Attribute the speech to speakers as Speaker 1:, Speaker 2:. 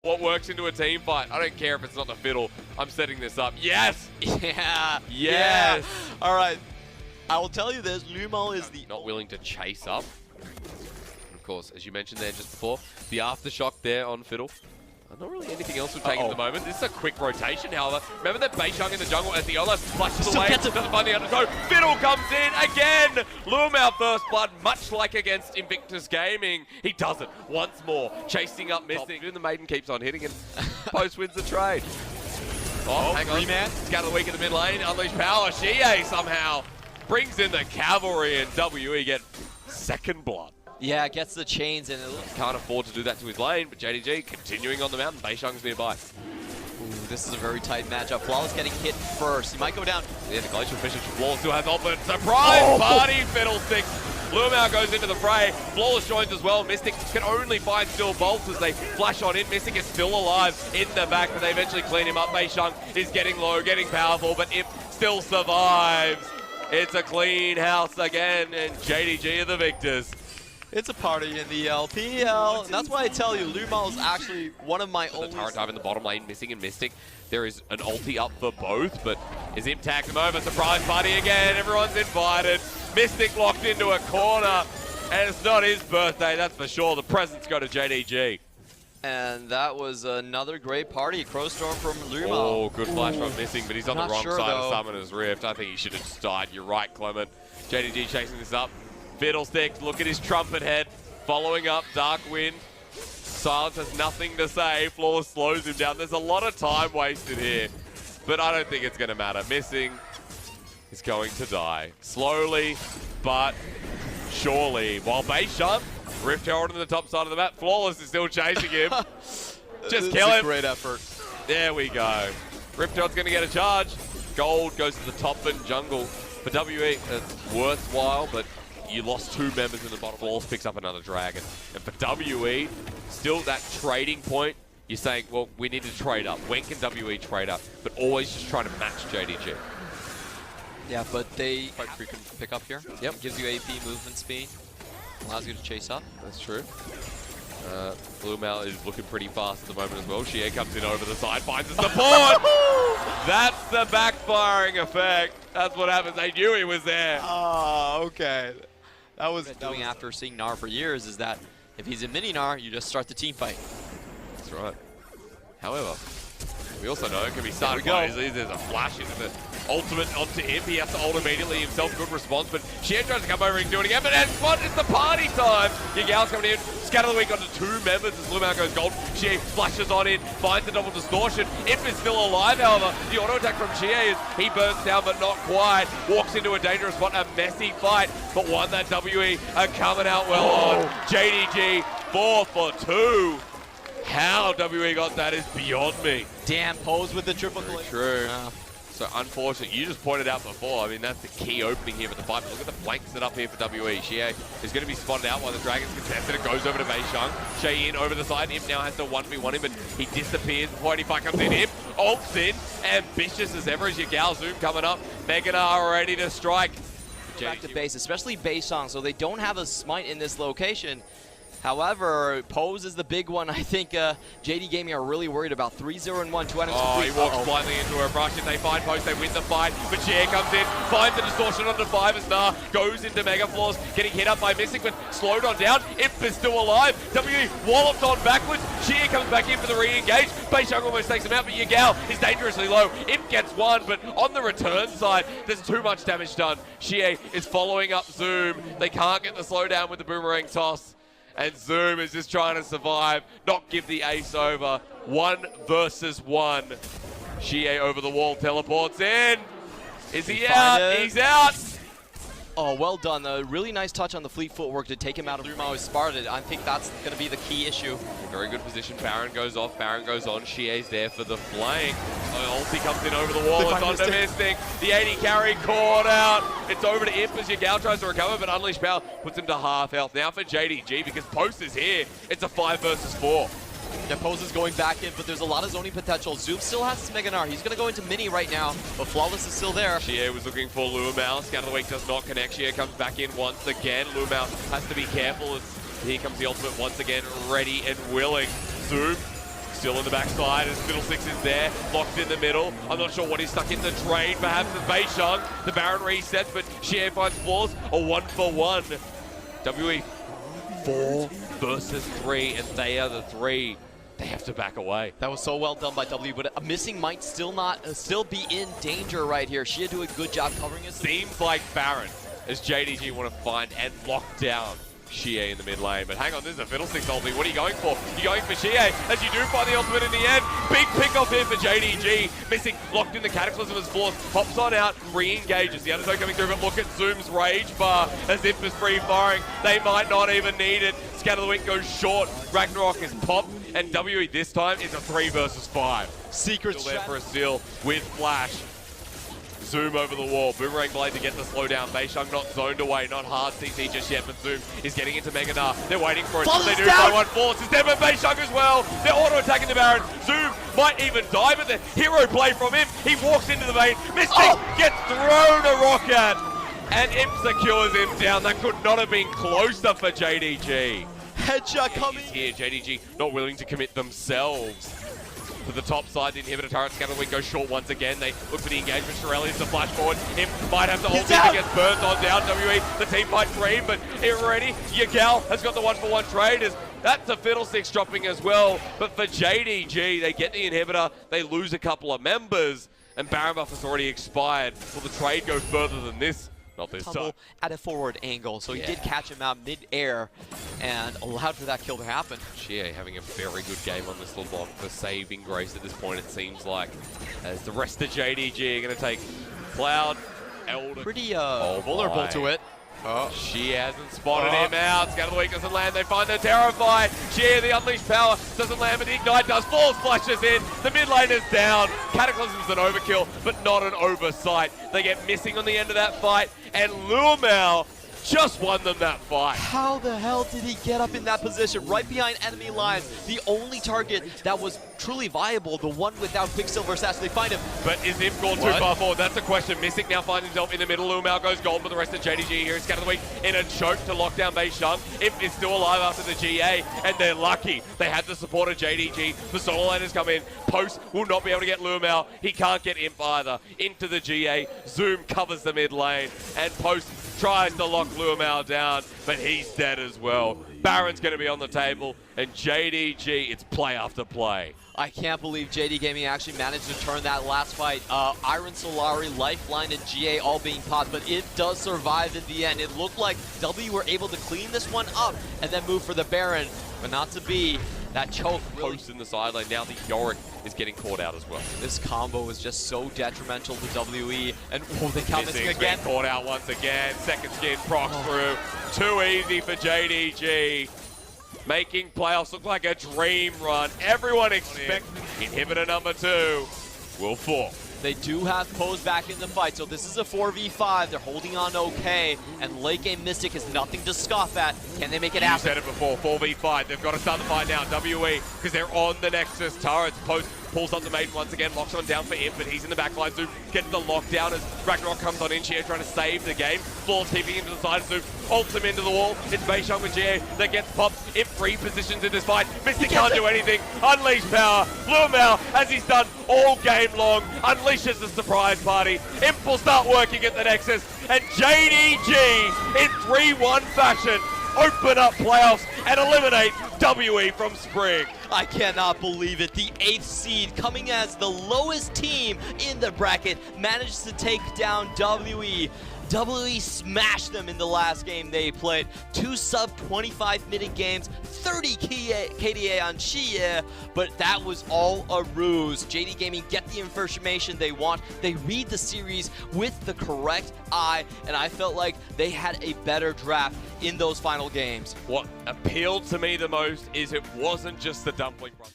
Speaker 1: What works into a team fight? I don't care if it's not the fiddle. I'm setting this up. Yes!
Speaker 2: Yeah.
Speaker 1: Yes!
Speaker 2: Yeah. All right. I will tell you this, Lumo is the...
Speaker 1: Not willing to chase up. And of course, as you mentioned there just before, the aftershock there on fiddle. Not really anything else we've taken at the moment. This is a quick rotation, however. Remember that Beishang in the jungle as the other flushes away. Doesn't find the undertow. Fiddle comes in again. Lumao first blood, much like against Invictus Gaming. He does it once more. Chasing up, missing. The Maiden keeps on hitting and Post wins the trade. Oh, hang on.
Speaker 2: Man.
Speaker 1: Scout of the week in the mid lane. Unleash power. Shie somehow brings in the cavalry and WE get second blood.
Speaker 2: Yeah, gets the chains and it
Speaker 1: can't afford to do that to his lane, but JDG continuing on the mountain. Beishang's nearby.
Speaker 2: Ooh, this is a very tight matchup. Flawless getting hit first. He might go down.
Speaker 1: Yeah, the Glacial Fisher Flawless still has ultimate. Surprise party, Fiddlesticks. Lumao goes into the fray. Flawless joins as well. Mystic can only find still bolts as they flash on in. Mystic is still alive in the back, but they eventually clean him up. Beishang is getting low, getting powerful, but Imp still survives. It's a clean house again, and JDG are the victors.
Speaker 2: It's a party in the LPL. That's why I tell you, Lumo is actually one of my only...
Speaker 1: The turret dive in the bottom lane, missing and Mystic. There is an ulti up for both, but is Imp tagged them over. Surprise party again, everyone's invited. Mystic locked into a corner, and it's not his birthday, that's for sure. The presents go to JDG.
Speaker 2: And that was another great party. Crowstorm from Lumo.
Speaker 1: Oh, good flash from Missing, but he's on the wrong side of Summoner's Rift. I think he should have just died. You're right, Clement. JDG chasing this up. Fiddlesticks, look at his trumpet head, following up Dark Wind. Silence has nothing to say. Flawless slows him down. There's a lot of time wasted here, but I don't think it's going to matter. Missing is going to die. Slowly, but surely. While Beishang, Rift Herald on the top side of the map. Flawless is still chasing him. Just kill him.
Speaker 2: Great effort.
Speaker 1: There we go. Rift Herald's going to get a charge. Gold goes to the top and jungle. For WE, it's worthwhile, but you lost two members in the bottom. Flawless picks up another dragon. And for WE, still that trading point, you're saying, well, we need to trade up. When can WE trade up? But always just trying to match JDG.
Speaker 2: Yeah, but they quite frequent pick up here. Yep. Gives you AP movement speed. Allows you to chase up.
Speaker 1: That's true. Lumao is looking pretty fast at the moment as well. Shie comes in over the side, finds the support! That's the backfiring effect. That's what happens. They knew he was there.
Speaker 2: Oh, okay. That was doing after seeing Gnar for years is that if he's a mini Gnar, you just start the team fight.
Speaker 1: That's right. However, we also know it can be started quite easily. There's a flash into the ultimate onto Imp. He has to ult immediately himself. Good response, but Shie tries to come over and do it again. But that's what? It's the party time. Yagal's coming in. Scatter the week onto two members as Lumao goes gold. Shie flashes on in, finds the double distortion. Imp is still alive, however. The auto attack from Shie is he burns down, but not quite. Walks into a dangerous spot, a messy fight, but one that WE are coming out well on. JDG 4 for 2. How WE got that is beyond me.
Speaker 2: Damn, Pose with the triple glitch.
Speaker 1: True. So unfortunate. You just pointed out before. I mean, that's the key opening here for the fight. But look at the flank set up here for WE. Shie is going to be spotted out while the Dragon's contested. It goes over to Beishang. Shie in over the side. Imp now has to 1v1 him, but he disappears before any fight comes in. Imp ults in. Ambitious as ever as Yagal Zoom coming up. Meganar ready to strike.
Speaker 2: Back to base, especially Beishang, so they don't have a smite in this location. However, Pose is the big one. I think JD Gaming are really worried about. 3-0 and 1, 2 items complete.
Speaker 1: He walks blindly into a brush. If they find Post, they win the fight. But Shie comes in, finds the distortion onto 5 as Gnar goes into Mega Floors, getting hit up by Mystic, but slowed on down. Imp is still alive. WE wallops on backwards. Shie comes back in for the re-engage. Beishang almost takes him out, but Yagal is dangerously low. Imp gets one, but on the return side, there's too much damage done. Shie is following up Zoom. They can't get the slowdown with the boomerang toss. And Zoom is just trying to survive, not give the ace over. 1 versus 1. Shie over the wall, teleports in. Is he out? He's out.
Speaker 2: Oh, well done. A really nice touch on the fleet footwork to take him out of Lumo spotted. I think that's going to be the key issue.
Speaker 1: Very good position. Baron goes off. Baron goes on. Shie's there for the flank. Ulti comes in over the wall. It's on to Mystic. The 80 carry caught out. It's over to Imp as Yagal tries to recover, but Unleash Power puts him to half health. Now for JDG, because Post is here, it's a 5 versus 4.
Speaker 2: Yeah, Pose is going back in, but there's a lot of zoning potential. Zoom still has his Mega Gnar. He's going to go into mini right now, but Flawless is still there.
Speaker 1: Shie was looking for Lumao. Scout of the week does not connect. Shie comes back in once again. Lumao has to be careful as here comes the ultimate once again, ready and willing. Zoom Still in the backside as Fiddlesticks is there, locked in the middle. I'm not sure what he's stuck in the trade, perhaps as Beishang. The Baron resets, but Xie finds flaws. A 1-for-1. WE 4 versus 3, and they are the 3. They have to back away.
Speaker 2: That was so well done by W, but a missing might still be in danger right here. Xie do a good job covering it.
Speaker 1: Seems like Baron, as JDG want to find and lock down Xie in the mid lane. But hang on, this is a Fiddlesticks ulti. What are you going for? You're going for Xie, as you do find the ultimate in the end. Big pick off here for JDG. Missing, locked in the Cataclysm as Force. Pops on out, re-engages. The undertow coming through, but look at Zoom's Rage Bar as if it's free firing. They might not even need it. Scatter the Wind goes short. Ragnarok is popped, and WE this time is a 3 versus 5.
Speaker 2: Secret
Speaker 1: still there for a steal with Flash. Zoom over the wall, Boomerang Blade to get the slowdown. Beishang not zoned away, not hard CC just yet, but Zoom is getting into Mega Nah. They're waiting for it. They do find one. Force is there, but Beishang as well. They're auto-attacking the Baron. Zoom might even die, but the hero play from him. He walks into the vein. Mystic gets thrown a rocket, and Imp secures him down. That could not have been closer for JDG.
Speaker 2: Headshot coming.
Speaker 1: Here, JDG not willing to commit themselves. To the top side, the inhibitor turret Scatter the Wind goes short once again. They look for the engagement. Shirelli's the flash forward. Imp might have to hold it against burns on down. WE, the team fight dream, but here already, Yagal has got the 1-for-1 trade. That's a Fiddlesticks dropping as well. But for JDG, they get the inhibitor, they lose a couple of members, and Baron buff has already expired. Will the trade go further than this? Not this time.
Speaker 2: At a forward angle, so he did catch him out mid-air and allowed for that kill to happen.
Speaker 1: Xie having a very good game on this little block. The saving grace at this point, it seems like, as the rest of JDG are going to take Cloud, Elder.
Speaker 2: Pretty vulnerable to it.
Speaker 1: Xie hasn't spotted him out. Scatter the Wind doesn't land. They find the Terrified. Xie, the Unleashed Power, doesn't land, but the Ignite does. Falls, flashes in. The mid lane is down. Cataclysm's an overkill, but not an oversight. They get missing on the end of that fight, and Lumao just won them that fight.
Speaker 2: How the hell did he get up in that position? Right behind enemy lines. The only target that was truly viable, the one without Quicksilver Assassin. They find him.
Speaker 1: But is Imp gone too far forward? That's the question. Mystic now finds himself in the middle. Lumao goes gold, but the rest of JDG here is Scatter the Wind in a choke to lock down Beishang. Imp is still alive after the GA, and they're lucky. They had the support of JDG. The solo laners come in. Post will not be able to get Lumao. He can't get Imp either. Into the GA. Zoom covers the mid lane, and Post tries to lock Lumao down, but he's dead as well. Baron's going to be on the table, and JDG, it's play after play.
Speaker 2: I can't believe JD Gaming actually managed to turn that last fight. Iron Solari, Lifeline, and GA all being popped, but it does survive in the end. It looked like W were able to clean this one up and then move for the Baron, but not to be. That choke
Speaker 1: Post in the sideline. Now the Yorick is getting caught out as well.
Speaker 2: This combo is just so detrimental to WE. And they count missing again.
Speaker 1: Caught out once again. Second skin procs through. Too easy for JDG. Making playoffs look like a dream run. Everyone expects inhibitor number 2 will fall.
Speaker 2: They do have Pose back in the fight, so this is a 4v5. They're holding on okay, and late game Mystic is nothing to scoff at. Can they make it happen?
Speaker 1: You said it before, 4v5. They've got to start the fight now. WE, because they're on the Nexus turrets. Post pulls up the maiden once again, locks on down for Imp, but he's in the backline. Zoom gets the lockdown as Ragnarok comes on in. Xie trying to save the game. Flaw's keeping him to the side. Zoom ults him into the wall. It's Beishang with Xie that gets popped. Imp repositions in this fight. Mystic can't do anything. Unleash power. Lumao, as he's done all game long, unleashes the surprise party. Imp will start working at the Nexus, and JDG in 3-1 fashion open up playoffs and eliminate WE from Spring.
Speaker 2: I cannot believe it. The 8th seed, coming as the lowest team in the bracket, managed to take down WE. WE smashed them in the last game they played. 2 sub-25-minute games, 30 KDA on Xie, but that was all a ruse. JD Gaming get the information they want. They read the series with the correct eye, and I felt like they had a better draft in those final games.
Speaker 1: What appealed to me the most is it wasn't just the Dumpling Brothers.